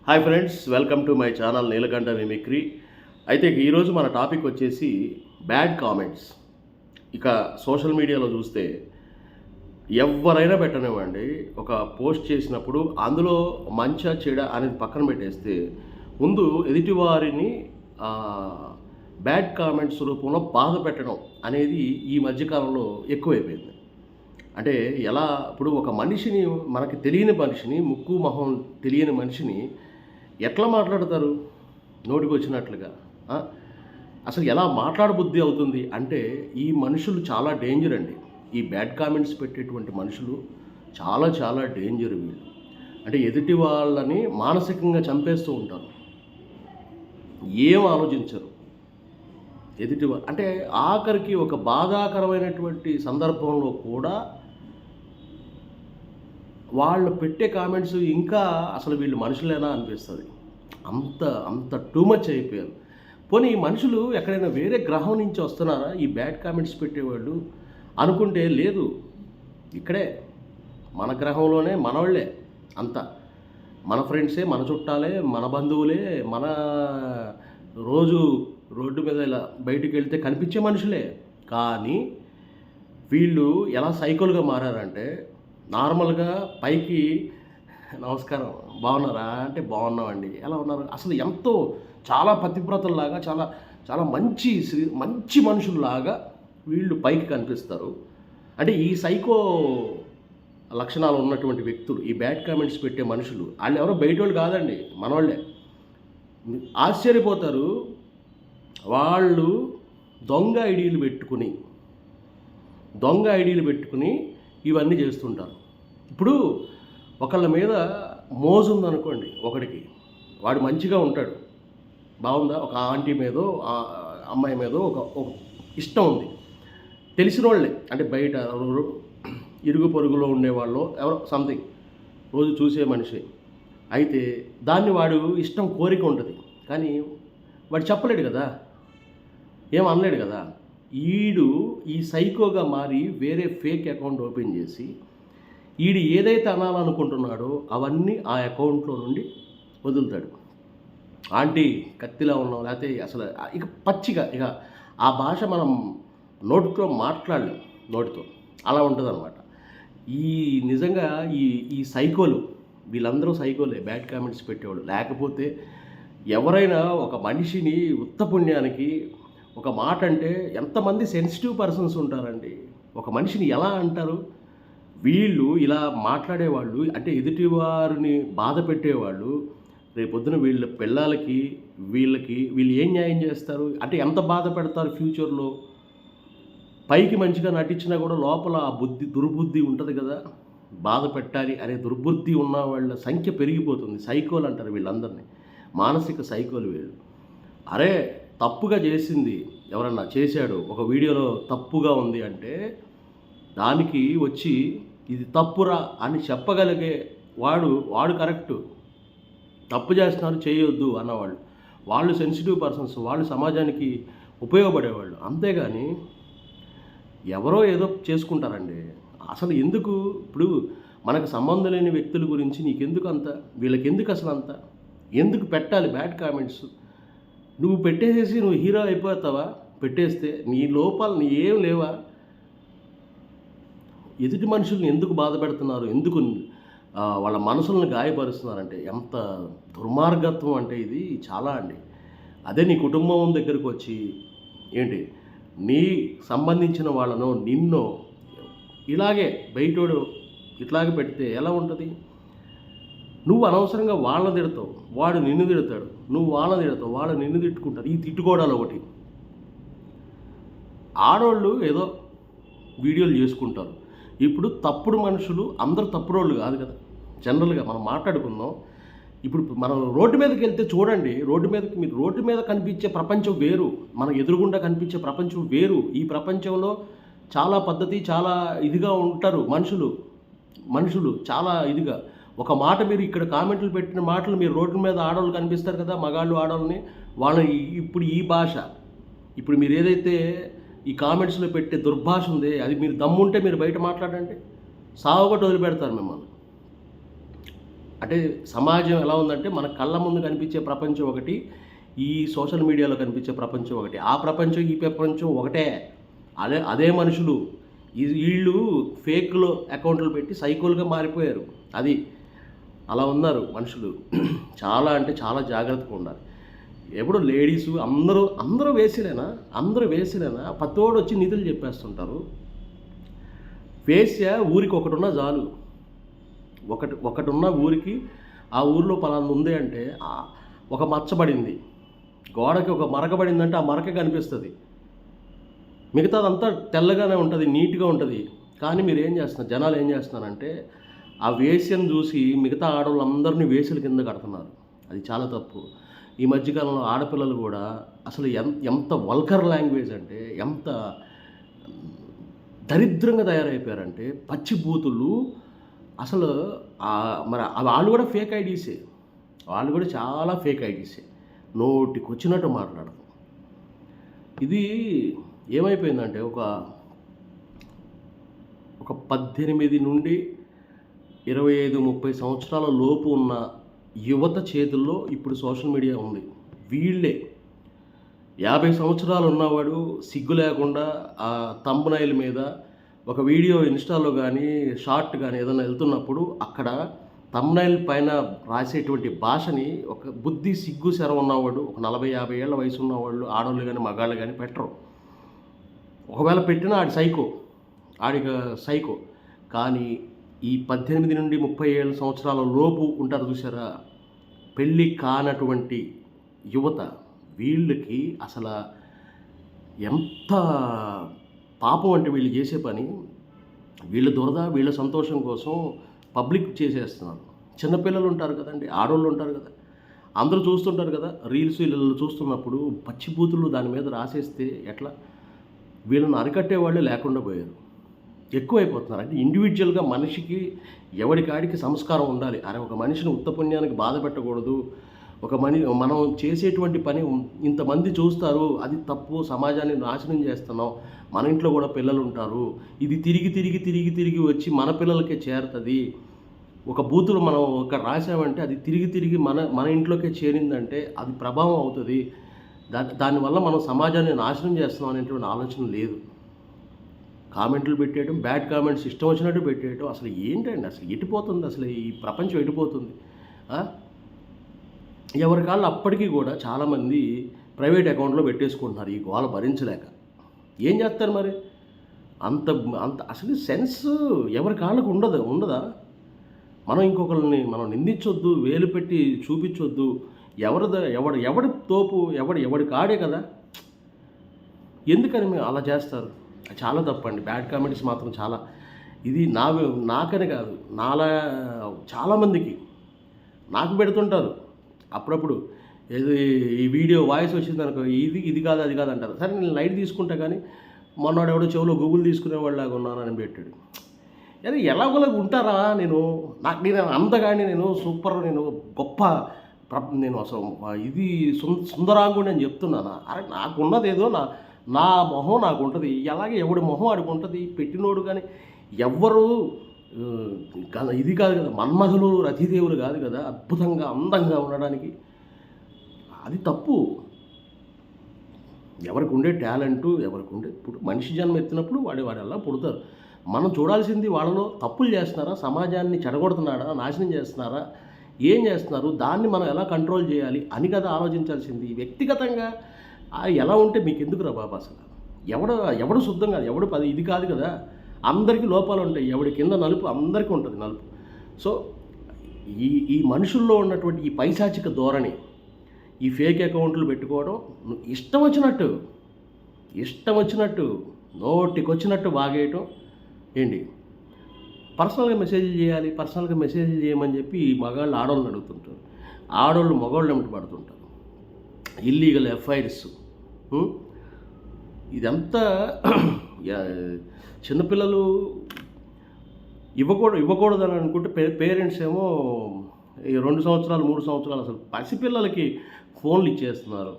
Hi friends, welcome to my channel Neelakantha mimicry. అయితే ఈరోజు మన టాపిక్ వచ్చేసి బ్యాడ్ కామెంట్స్. ఇక సోషల్ మీడియాలో చూస్తే ఎవరైనా పెట్టనివ్వండి, ఒక పోస్ట్ చేసినప్పుడు అందులో మంచా చెడ అనేది పక్కన పెట్టేస్తే ముందు ఎదుటివారిని బ్యాడ్ కామెంట్స్ రూపంలో బాధ పెట్టడం అనేది ఈ మధ్యకాలంలో ఎక్కువైపోయింది. అంటే ఎలా, ఇప్పుడు ఒక మనిషిని, మనకి తెలియని మనిషిని, ముక్కు మొహం తెలియని మనిషిని ఎట్లా మాట్లాడతారు నోటికి వచ్చినట్లుగా? అసలు ఎలా మాట్లాడబుద్ధి అవుతుంది అంటే ఈ మనుషులు చాలా డేంజర్ అండి. ఈ బ్యాడ్ కామెంట్స్ పెట్టేటువంటి మనుషులు చాలా చాలా డేంజర్. వీళ్ళు అంటే ఎదుటి వాళ్ళని మానసికంగా చంపేస్తూ ఉంటారు, ఏం ఆలోచించరు ఎదుటి వాళ్ళు. అంటే ఆఖరికి ఒక బాధాకరమైనటువంటి సందర్భంలో కూడా వాళ్ళు పెట్టే కామెంట్స్ ఇంకా అసలు వీళ్ళు మనుషులేనా అనిపిస్తుంది. అంత అంత టూ మచ్ అయిపోయారు. పోనీ ఈ మనుషులు ఎక్కడైనా వేరే గ్రహం నుంచి వస్తున్నారా ఈ బ్యాడ్ కామెంట్స్ పెట్టేవాళ్ళు అనుకుంటే లేదు, ఇక్కడే మన గ్రహంలోనే మనోళ్ళే అంతా, మన ఫ్రెండ్సే, మన చుట్టాలే, మన బంధువులే, మన రోజు రోడ్డు మీద ఇలా బయటికి వెళ్తే కనిపించే మనుషులే. కానీ వీళ్ళు ఎలా సైకోలుగా మారారంటే, నార్మల్గా పైకి నమస్కారం, బాగున్నారా అంటే బాగున్నామండి, ఎలా ఉన్నారు, అసలు ఎంతో చాలా పతివ్రతల్లాగా, చాలా చాలా మంచి మనుషుల్లాగా వీళ్ళు పైకి కనిపిస్తారు. అంటే ఈ సైకో లక్షణాలు ఉన్నటువంటి వ్యక్తులు, ఈ బ్యాడ్ కామెంట్స్ పెట్టే మనుషులు, వాళ్ళు ఎవరో బయట వాళ్ళు కాదండి, మనవాళ్ళే. ఆశ్చర్యపోతారు. వాళ్ళు దొంగ ఐడీలు పెట్టుకుని ఇవన్నీ చేస్తుంటారు. ఇప్పుడు ఒకళ్ళ మీద మోజు ఉందనుకోండి, ఒకడికి, వాడు మంచిగా ఉంటాడు, బాగుందా, ఒక ఆంటీ మీదో అమ్మాయి మీదో ఒక ఇష్టం ఉంది, తెలిసిన వాళ్ళే, అంటే బయట ఇరుగు పొరుగులో ఉండేవాళ్ళు ఎవరో సంథింగ్, రోజు చూసే మనిషి. అయితే దాన్ని వాడు ఇష్టం, కోరిక ఉంటుంది, కానీ వాడు చెప్పలేడు కదా, ఏం అనలేడు కదా. ఈ సైకోగా మారి వేరే ఫేక్ అకౌంట్ ఓపెన్ చేసి ఏదైతే అనాలనుకుంటున్నాడో అవన్నీ ఆ అకౌంట్లో నుండి వదులుతాడు. ఆంటీ కత్తిలా ఉన్నాం, లేకపోతే అసలు ఇక పచ్చిగా, ఇక ఆ భాష మనం నోటితో మాట్లాడలేం, నోటితో అలా ఉంటుంది అనమాట. నిజంగా ఈ సైకోలు, వీళ్ళందరూ సైకోలే, బ్యాడ్ కామెంట్స్ పెట్టేవాళ్ళు. లేకపోతే ఎవరైనా ఒక మనిషిని ఉత్తపుణ్యానికి ఒక మాట అంటే, ఎంతమంది సెన్సిటివ్ పర్సన్స్ ఉంటారండి, ఒక మనిషిని ఎలా అంటారు. వీళ్ళు ఇలా మాట్లాడేవాళ్ళు, అంటే ఎదుటివారిని బాధ పెట్టేవాళ్ళు, రేపొద్దున వీళ్ళ పిల్లలకి వీళ్ళు ఏం న్యాయం చేస్తారు, అంటే ఎంత బాధ పెడతారు ఫ్యూచర్లో. పైకి మంచిగా నటించినా కూడా లోపల ఆ దుర్బుద్ధి ఉంటుంది కదా, బాధ పెట్టాలి అనే దుర్బుద్ధి ఉన్న వాళ్ళ సంఖ్య పెరిగిపోతుంది. సైకోలు అంటారు వీళ్ళందరినీ, మానసిక సైకోలు వీళ్ళు. అరే, తప్పుగా చేసింది ఎవరన్నా చేశాడు, ఒక వీడియోలో తప్పుగా ఉంది అంటే దానికి వచ్చి ఇది తప్పురా అని చెప్పగలిగే వాడు కరెక్టు. తప్పు చేస్తున్నారు, చేయొద్దు అన్నవాళ్ళు, వాళ్ళు సెన్సిటివ్ పర్సన్స్, వాళ్ళు సమాజానికి ఉపయోగపడేవాళ్ళు. అంతేగాని ఎవరో ఏదో చేసుకుంటారండి. అసలు ఎందుకు, ఇప్పుడు మనకు సంబంధం లేని వ్యక్తుల గురించి నీకెందుకు అంత, వీళ్ళకి ఎందుకు అసలు అంత, ఎందుకు పెట్టాలి బ్యాడ్ కామెంట్స్? నువ్వు పెట్టేసేసి నువ్వు హీరో అయిపోతావా? పెట్టేస్తే నీ లోపాలు నీ ఏం లేవా? ఎదుటి మనుషుల్ని ఎందుకు బాధ పెడుతున్నారు, ఎందుకు వాళ్ళ మనసులను గాయపరుస్తున్నారంటే ఎంత దుర్మార్గత్వం అంటే ఇది చాలా అండి. అదే నీ కుటుంబం దగ్గరికి వచ్చి ఏంటి, నీ సంబంధించిన వాళ్ళనో నిన్నో ఇలాగే బయటోడు ఇట్లాగే పెడితే ఎలా ఉంటుంది? నువ్వు అనవసరంగా వాళ్ళని తిడతావు, వాడు నిన్ను తిడతాడు, నువ్వు వాళ్ళని తిడతావు, వాళ్ళు నిన్ను తిట్టుకుంటారు. ఈ తిట్టుకోవడాలు ఒకటి. ఆడవాళ్ళు ఏదో వీడియోలు చేసుకుంటారు. ఇప్పుడు తప్పుడు మనుషులు అందరూ తప్పుడు వాళ్ళు కాదు కదా. జనరల్గా మనం మాట్లాడుకుందాం. ఇప్పుడు మనం రోడ్డు మీదకి వెళ్తే చూడండి, రోడ్డు మీద కనిపించే ప్రపంచం వేరు, మన ఎదురుగుండా కనిపించే ప్రపంచం వేరు. ఈ ప్రపంచంలో చాలా పద్ధతి, చాలా ఇదిగా ఉంటారు మనుషులు చాలా ఇదిగా. ఒక మాట మీరు ఇక్కడ కామెంట్లు పెట్టిన మాటలు మీరు రోడ్డు మీద ఆడవాళ్ళు కనిపిస్తారు కదా, మగాళ్ళు ఆడవాళ్ళని, వాళ్ళ ఇప్పుడు ఈ భాష, ఇప్పుడు మీరు ఏదైతే ఈ కామెంట్స్లో పెట్టే దుర్భాష ఉంది, అది మీరు దమ్ముంటే మీరు బయట మాట్లాడండి, సావగొట్టి వదిలిపెడతారు మిమ్మల్ని. అంటే సమాజం ఎలా ఉందంటే మన కళ్ళ ముందు కనిపించే ప్రపంచం ఒకటి, ఈ సోషల్ మీడియాలో కనిపించే ప్రపంచం ఒకటి. ఆ ప్రపంచం ఈ ప్రపంచం ఒకటే. అదే మనుషులు. వీళ్ళు ఫేక్‌లో అకౌంట్లు పెట్టి సైకోలుగా మారిపోయారు. అది. అలా ఉన్నారు మనుషులు. చాలా అంటే చాలా జాగ్రత్తగా ఉండాలి. ఎప్పుడు లేడీసు అందరూ వేశ్యలేనా? అందరూ వేశ్యలేనా? ప్రతోడొచ్చి నిధులు చెప్పేస్తుంటారు. వేశ్య ఊరికి ఒకటున్నా చాలు. ఒకటున్న ఊరికి, ఆ ఊరిలో పలానా ఉంది అంటే ఒక మచ్చ పడింది. గోడకి ఒక మరక పడిందంటే ఆ మరక కనిపిస్తుంది. మిగతాదంతా తెల్లగానే ఉంటుంది, నీట్గా ఉంటుంది. కానీ మీరు ఏం చేస్తున్నారు, జనాలు ఏం చేస్తున్నారంటే ఆ వేశ్యను చూసి మిగతా ఆడవాళ్ళందరినీ వేశ్యల కింద కడుతున్నారు. అది చాలా తప్పు. ఈ మధ్యకాలంలో ఆడపిల్లలు కూడా అసలు ఎంత వల్గర్ లాంగ్వేజ్ అంటే, ఎంత దరిద్రంగా తయారైపోయారంటే, పచ్చి బూతులు అసలు. మరి వాళ్ళు కూడా ఫేక్ ఐడీసే. వాళ్ళు కూడా చాలా ఫేక్ ఐడీసే. నోటికొచ్చినట్టు మాట్లాడరు. ఇది ఏమైపోయిందంటే ఒక 18 నుండి 25, 30 సంవత్సరాల లోపు ఉన్న యువత చేతుల్లో ఇప్పుడు సోషల్ మీడియా ఉంది. వీళ్ళే 50 సంవత్సరాలు ఉన్నవాడు సిగ్గు లేకుండా ఆ థంబ్‌నెయిల్ మీద ఒక వీడియో ఇన్‌స్టాలో కానీ, షార్ట్ కానీ ఏదైనా వెళ్తున్నప్పుడు అక్కడ థంబ్‌నెయిల్ పైన రాసేటువంటి భాషని ఒక బుద్ధి, సిగ్గు, శరం ఉన్నవాడు, ఒక 40, 50 ఏళ్ల వయసు ఉన్నవాళ్ళు, ఆడోళ్ళు కానీ, మగాళ్ళు కానీ పెట్టరు. ఒకవేళ పెట్టినా ఆడికి సైకో. కానీ ఈ 18 నుండి 37 సంవత్సరాల లోపు ఉంటారు చూసారా, పెళ్ళి కానటువంటి యువత, వీళ్ళకి అసలు ఎంత పాపం అంటే వీళ్ళు చేసే పని. వీళ్ళ దురద, వీళ్ళ సంతోషం కోసం పబ్లిక్ చేసేస్తున్నారు. చిన్నపిల్లలు ఉంటారు కదండి, ఆడవాళ్ళు ఉంటారు కదా, అందరూ చూస్తుంటారు కదా, రీల్స్ వీళ్ళు చూస్తున్నప్పుడు పచ్చిబూతులు దాని మీద రాసేస్తే ఎట్లా? వీళ్ళని అరికట్టే వాళ్ళే లేకుండా పోయారు, ఎక్కువైపోతున్నారు. అంటే ఇండివిజువల్గా మనిషికి ఎవడికాడికి సంస్కారం ఉండాలి. అరే ఒక మనిషిని ఉత్తపుణ్యానికి బాధ పెట్టకూడదు. మనం చేసేటువంటి పని ఇంతమంది చూస్తారు, అది తప్పు, సమాజాన్ని నాశనం చేస్తున్నాం, మన ఇంట్లో కూడా పిల్లలు ఉంటారు, ఇది తిరిగి వచ్చి మన పిల్లలకే చేరుతుంది. ఒక బూతులు మనం ఇక్కడ రాసామంటే అది తిరిగి మన ఇంట్లోకే చేరిందంటే అది ప్రభావం అవుతుంది. దానివల్ల మనం సమాజాన్ని నాశనం చేస్తున్నాం అనేటువంటి ఆలోచన లేదు. కామెంట్లు పెట్టేయడం, బ్యాడ్ కామెంట్స్ ఇష్టం వచ్చినట్టు పెట్టేయడం, అసలు ఏంటండి, అసలు ఎటుపోతుంది, అసలు ఈ ప్రపంచం ఎటుపోతుంది? ఎవరి కాళ్ళు అప్పటికీ కూడా చాలామంది ప్రైవేట్ అకౌంట్లో పెట్టేసుకుంటున్నారు ఈ గోల భరించలేక. ఏం చేస్తారు మరి? అంత అంత అసలు సెన్స్ ఎవరి కాళ్ళకు ఉండదా? మనం ఇంకొకరిని మనం నిందించొద్దు, వేలు పెట్టి చూపించొద్దు. ఎవడి తోపు ఎవడి కాడే కదా. ఎందుకని మేము అలా చేస్తారు? చాలా తప్పండి. బ్యాడ్ కామెంట్స్ మాత్రం చాలా. ఇది నాకనే కాదు, నాలా చాలామందికి నాకు పెడుతుంటారు అప్పుడప్పుడు. ఏది ఈ వీడియో వాయిస్ వచ్చిందనుకో, ఇది కాదు అది కాదు అంటారు. సరే నేను లైట్ తీసుకుంటా, కానీ మొన్నవాడు ఎవడో చెవులో గూగుల్ తీసుకునేవాళ్ళలాగా ఉన్నానని పెట్టాడు. అదే ఎలాగోలాగా ఉంటారా? నేను అందగాని, నేను సూపర్, నేను గొప్ప, నేను అసలు ఇది సుందరాంగుని అని చెప్తున్నానా? అరే నాకున్నది ఏదో నా మొహం నాకు ఉంటుంది. అలాగే ఎవడి మొహం ఆడికి ఉంటుంది. పెట్టినోడు కానీ ఎవ్వరు ఇది కాదు కదా, మన్మధులు రతిదేవులు కాదు కదా అద్భుతంగా అందంగా ఉండడానికి. అది తప్పు. ఎవరికి ఉండే టాలెంటు, ఎవరికి ఉండే, ఇప్పుడు మనిషి జన్మ ఎత్తినప్పుడు వాడల్లా పుడతారు. మనం చూడాల్సింది వాళ్ళలో తప్పులు చేస్తున్నారా, సమాజాన్ని చెడగొడుతున్నారా, నాశనం చేస్తున్నారా, ఏం చేస్తున్నారు, దాన్ని మనం ఎలా కంట్రోల్ చేయాలి అని కదా ఆలోచించాల్సింది. వ్యక్తిగతంగా ఎలా ఉంటే మీకు ఎందుకురా బాబా? అసలు ఎవడు శుద్ధం కాదు, ఎవడు ఇది కాదు కదా. అందరికీ లోపాలు ఉంటాయి. ఎవడి కింద నలుపు అందరికీ ఉంటుంది నలుపు. సో ఈ మనుషుల్లో ఉన్నటువంటి ఈ పైశాచిక ధోరణి, ఈ ఫేక్ అకౌంట్లు పెట్టుకోవడం, ఇష్టం వచ్చినట్టు నోటికొచ్చినట్టు వాగేయటం. ఏంటి పర్సనల్గా మెసేజ్లు చేయాలి, పర్సనల్గా మెసేజ్లు చేయమని చెప్పి ఈ మగాళ్ళు ఆడవాళ్ళని అడుగుతుంటారు, ఆడవాళ్ళు మగవాళ్ళు వెంట పడుతుంటారు. ఇల్లీగల్ ఎఫ్ఐఆర్స్, ఇదంతా చిన్నపిల్లలు ఇవ్వకూడదని అనుకుంటే పేరెంట్స్ ఏమో 2 సంవత్సరాలు 3 సంవత్సరాలు అసలు పసిపిల్లలకి ఫోన్లు ఇచ్చేస్తున్నారు.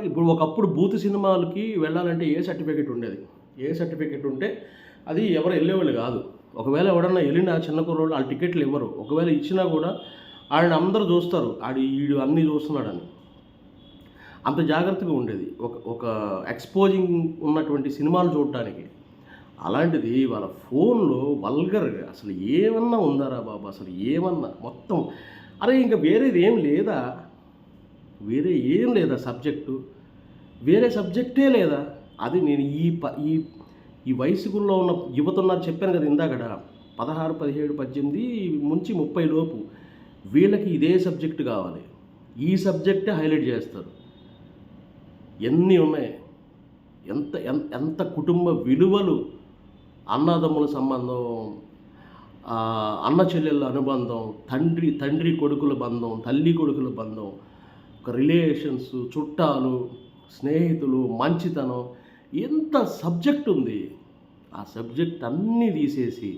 ఇప్పుడు ఒకప్పుడు బూత్ సినిమాలకి వెళ్ళాలంటే ఏ సర్టిఫికెట్ ఉండేది? ఏ సర్టిఫికెట్ ఉంటే అది ఎవరు వెళ్ళేవాళ్ళు కాదు. ఒకవేళ ఎవడన్నా వెళ్ళినా చిన్న కుర్రోళ్ళు వాళ్ళు టికెట్లు ఇవ్వరు. ఒకవేళ ఇచ్చినా కూడా ఆడిని అందరూ చూస్తారు, ఈడు అన్నీ చూస్తున్నాడని. అంత జాగ్రత్తగా ఉండేది ఒక ఒక ఎక్స్పోజింగ్ ఉన్నటువంటి సినిమాలు చూడటానికి. అలాంటిది వాళ్ళ ఫోన్లో వల్గర్గా అసలు ఏమన్నా ఉందారా బాబు, అసలు ఏమన్నా మొత్తం. అరే ఇంకా వేరేది ఏం లేదా, వేరే ఏం లేదా సబ్జెక్టు, వేరే సబ్జెక్టే లేదా. అది నేను ఈ ఈ వయసులో ఉన్న యువత ఉన్నారు చెప్పాను కదా ఇందాకడ, 16, 17, 18 నుంచి 30 లోపు వీళ్ళకి ఇదే సబ్జెక్టు కావాలి, ఈ సబ్జెక్టే హైలైట్ చేస్తారు. ఎన్ని ఉన్నాయి, ఎంత ఎంత కుటుంబ విలువలు, అన్నదమ్ముల సంబంధం, అన్న చెల్లెళ్ళ అనుబంధం, తండ్రి కొడుకుల బంధం, తల్లి కొడుకుల బంధం, ఒక రిలేషన్స్, చుట్టాలు, స్నేహితులు, మంచితనం, ఎంత సబ్జెక్ట్ ఉంది. ఆ సబ్జెక్ట్ అన్నీ తీసేసి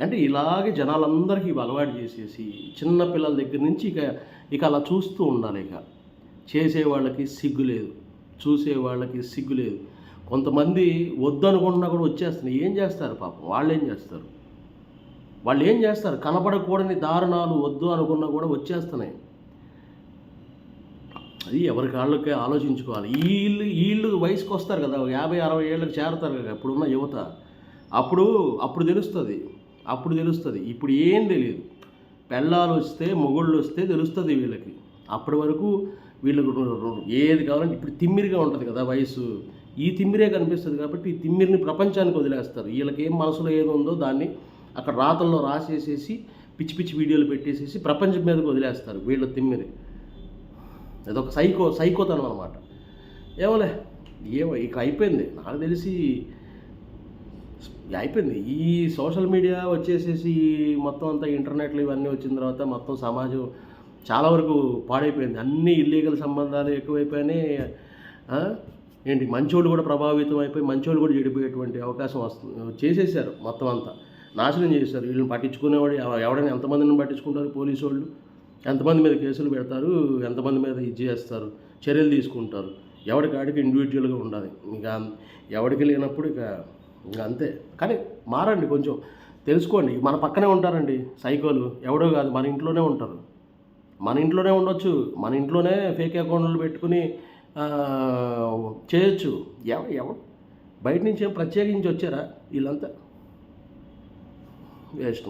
అంటే ఇలాగే జనాలందరికీ అలవాటు చేసేసి చిన్నపిల్లల దగ్గర నుంచి ఇక అలా చూస్తూ ఉండాలి. ఇక చేసేవాళ్ళకి సిగ్గు లేదు, చూసేవాళ్ళకి సిగ్గు లేదు. కొంతమంది వద్దనుకున్నా కూడా వచ్చేస్తున్నాయి. ఏం చేస్తారు పాపం, వాళ్ళు ఏం చేస్తారు, కనపడకూడని దారుణాలు వద్దు అనుకున్నా కూడా వచ్చేస్తున్నాయి. అది ఎవరికి వాళ్ళకే ఆలోచించుకోవాలి. వీళ్ళు వయసుకు వస్తారు కదా, 50, 60 ఏళ్ళకి చేరతారు కదా ఇప్పుడున్న యువత. అప్పుడు తెలుస్తుంది. ఇప్పుడు ఏం తెలియదు. పెళ్ళాలు వస్తే, మొగుళ్ళు వస్తే తెలుస్తుంది వీళ్ళకి. అప్పటి వరకు వీళ్ళకు ఏది కావాలంటే ఇప్పుడు తిమ్మిరిగా ఉంటుంది కదా వయసు, ఈ తిమ్మిరే కనిపిస్తుంది కాబట్టి ఈ తిమ్మిరిని ప్రపంచానికి వదిలేస్తారు. వీళ్ళకి ఏం మనసులో ఏదో ఉందో దాన్ని అక్కడ రాతల్లో రాసేసేసి పిచ్చి పిచ్చి వీడియోలు పెట్టేసేసి ప్రపంచం మీదకి వదిలేస్తారు వీళ్ళ తిమ్మిరి. అదొక సైకోతనం అనమాట. ఏమో ఇక అయిపోయింది నాకు తెలిసి, అయిపోయింది. ఈ సోషల్ మీడియా వచ్చేసేసి మొత్తం అంతా ఇంటర్నెట్లు ఇవన్నీ వచ్చిన తర్వాత మొత్తం సమాజం చాలా వరకు పాడైపోయింది. అన్నీ ఇల్లీగల్ సంబంధాలు ఎక్కువైపోయినాయి. ఏంటి మంచోళ్ళు కూడా ప్రభావితం అయిపోయి మంచోళ్ళు కూడా చెడిపోయేటువంటి అవకాశం వస్తుంది. చేసేసారు మొత్తం అంతా, నాశనం చేశారు. వీళ్ళని పట్టించుకునేవాడు ఎవడైనా ఎంతమందిని పట్టించుకుంటారు పోలీసు వాళ్ళు, ఎంతమంది మీద కేసులు పెడతారు, ఎంతమంది మీద ఇది చేస్తారు, చర్యలు తీసుకుంటారు. ఎవరికాడికి ఇండివిజువల్గా ఉండాలి. ఇంకా ఎవరికి లేనప్పుడు ఇక అంతే. కానీ మారండి, కొంచెం తెలుసుకోండి. మన పక్కనే ఉంటారండి సైకోలు, ఎవడో కాదు, మన ఇంట్లోనే ఉంటారు. మన ఇంట్లోనే ఉండొచ్చు, మన ఇంట్లోనే ఫేక్ అకౌంట్లు పెట్టుకుని చేయొచ్చు. ఎవరు బయట నుంచి ఏం ప్రత్యేకించి వచ్చారా వీళ్ళంతా? వేస్ట్.